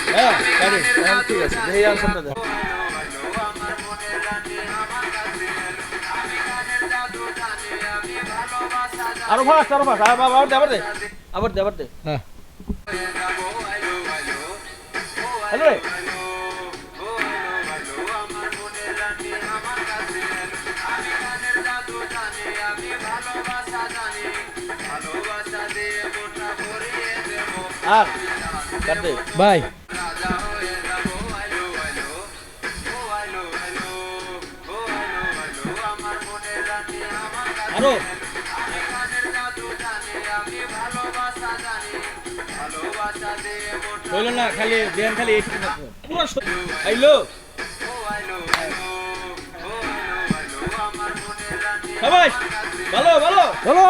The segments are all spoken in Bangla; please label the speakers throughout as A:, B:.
A: হ্যাঁ গাড়ি ঠিক আছে এই আনসারটা দে আরো ফাস্ট আবার দে হ্যাঁ হ্যালো রে আর কাট দে বাই আরো বলো না খালি দেন খালি পুরো আইলো সবাই ভালো ভালো ভালো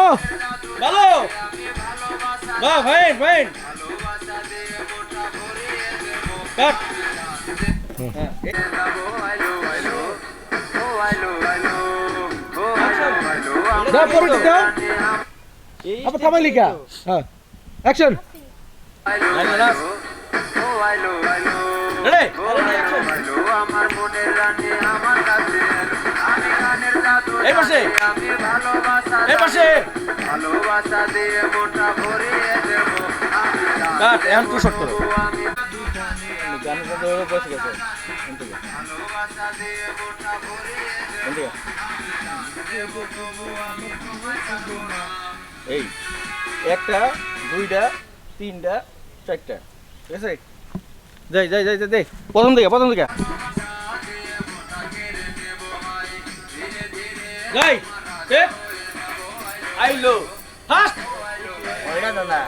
A: ভালো বাহ ফাইন ফাইন কাট দাও পরে দাও আবার থামাইলি কা হ্যাঁ অ্যাকশন রেডি আমার মনের রানী আমার কাছে আমি গানের জাদু এই পাশে এই পাশে ভালোবাসা দিয়ে মোটা ভরিয়ে দেব কাট এখন টু শট করো গানের জাদু বসে গেছে ভালোবাসা দিয়ে মোটা ভরিয়ে দেব এই একটা দুইটা তিনটা চারটা ঠিক আছে যাই যাই যাই যাই প্রথম দিকে যাই আইলো ফাস্ট ওইটা দাদা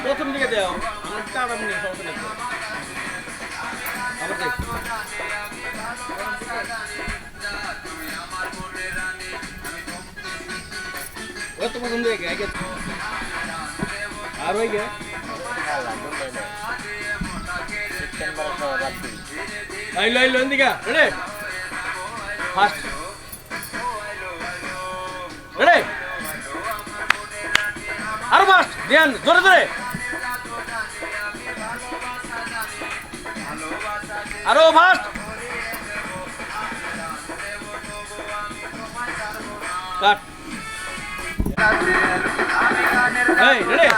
A: প্রথম দিকে দাও আমার টাটা মনে সমস্যা নেই আবার দেখ ও তো প্রথম দিকে আগে আর ওই গে আইলো আইলো এদিকে রেডি ফাস্ট রেডি আর ফাস্ট ধ্যান জোরে জোরে আরো ফাস্ট কাট এই রেডি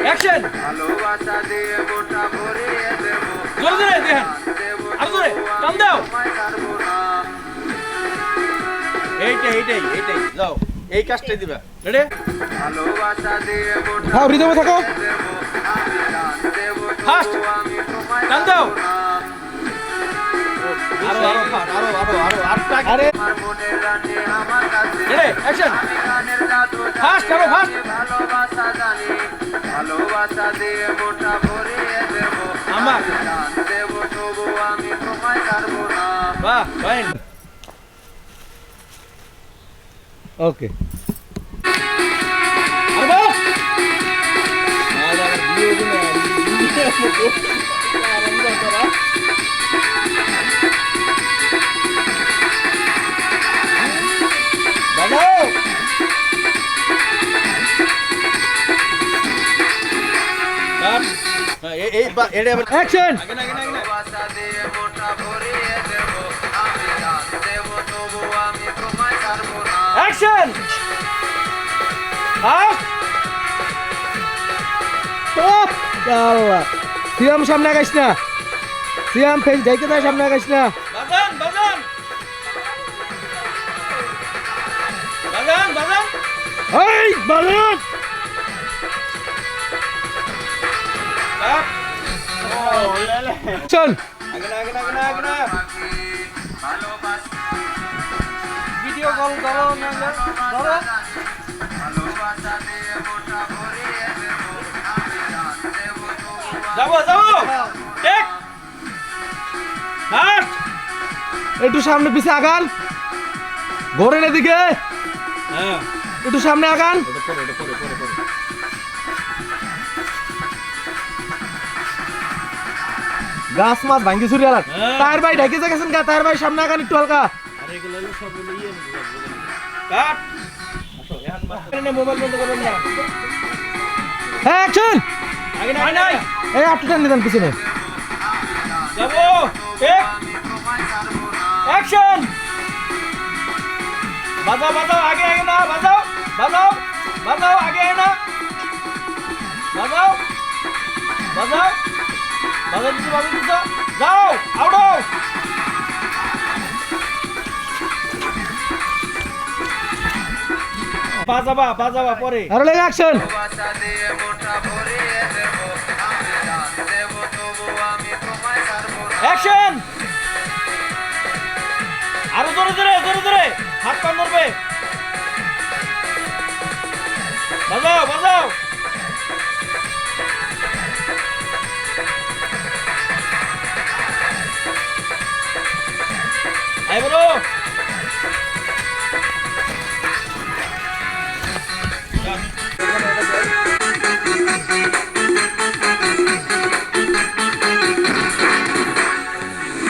A: অ্যাকশন ভালোবাসা দিয়ে মোটা ভরিয়ে দেব জোরে জোরে ধ্যান আর জোরে টান দাও এইটাই যাও এই কাজটাই দিবা রেডি ভালোবাসা দিয়ে মোটা হ্যাঁ রিদমে থাকো ফাস্ট টান দাও আরে অ্যাকশন ফাস্ট করো ফাস্ট ভালোবাসা দিয়ে মোটা ভরিয়ে দেব আমার দেব তবু আমি তোমায় ছাড়বো না বাহ ফাইন ওকে আর বস আরে ভিডিও দিনা আনন্দ করা বাবা এই এডে অ্যাকশন ভালোবাসা দিয়ে মোটা ভরিয়ে দেব আমি জান দেব তবু আমি তোমায় ছাড়বো না অ্যাকশন ফাস্ট তো আল্লাহ সিয়াম সামনে আগাইস না সিয়াম ফেস দেখতে দাও সামনে আগাইস না বাজান এই বাজান চল আগনা ভিডিও কল করো না ধরো যাবো টেক ফাস্ট একটু সামনে পিছে আগান ঘোরেন এদিকে হ্যাঁ একটু সামনে আগান গাছ মাছ ভাঙ্গি চুরি আলার টায়ার ভাই ঢেকে গেছেন গা টায়ার ভাই সামনে আগান একটু হালকা আরে এগুলো হলো সব ইয়ে কাট আসো এখন মোবাইল বন্ধ করবেন না
B: হ্যাঁ অ্যাকশন
C: আগে নাই নাই
B: এই আপনি টান দেন পিছনে
C: যাবো টেক অ্যাকশন বাজাও বাজাও আগে আগে না বাজাও বাজাও বাজাও আগে আগে না বাজাও বাজাও বাজাও দিছো যাও আউট বাজাবা বাজাবা পরে
B: আরো লেগে অ্যাকশন
A: ভালোবাসা দিয়ে মনটা ভরিয়ে দেব আমি জান দেব তবু আমি তোমায় ছাড়বো না
C: অ্যাকশন আরো জোরে জোরে জোরে জোরে হাত পা নড়বে বাজাও বাজাও এই বড়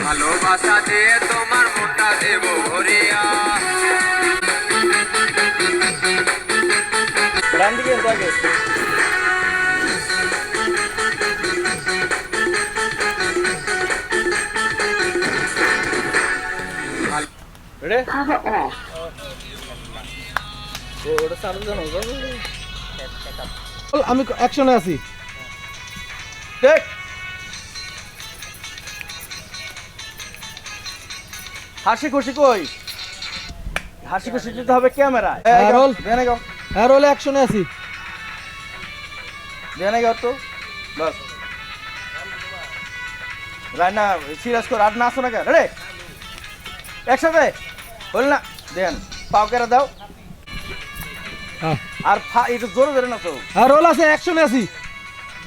A: ভালোবাসা দিয়ে তোমার মনটা দেব ভরিয়া
C: ডান দিকে আগে রেডি ওটা চালু জানো
B: আমি অ্যাকশনে আছি
C: দেখ হাসি খুশি কই হাসি খুশি দিতে হবে ক্যামেরায়
B: হ্যাঁ, রোল।
C: দেনে গাও
B: হ্যাঁ রোলে অ্যাকশনে আছি
C: দেনে গাও তো বাস রাইনা সিরিয়াস কর আর নাচো না কেন রেডি একসাথে বল না দেন পাও কেরা দাও
B: হ্যাঁ
C: আর একটু জোরে জোরে নাচো
B: হ্যাঁ রোল আছে অ্যাকশনে আছি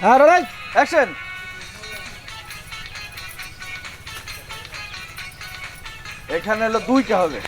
B: হ্যাঁ রোল
C: অ্যাকশন এখানে হলো দুইটা হবে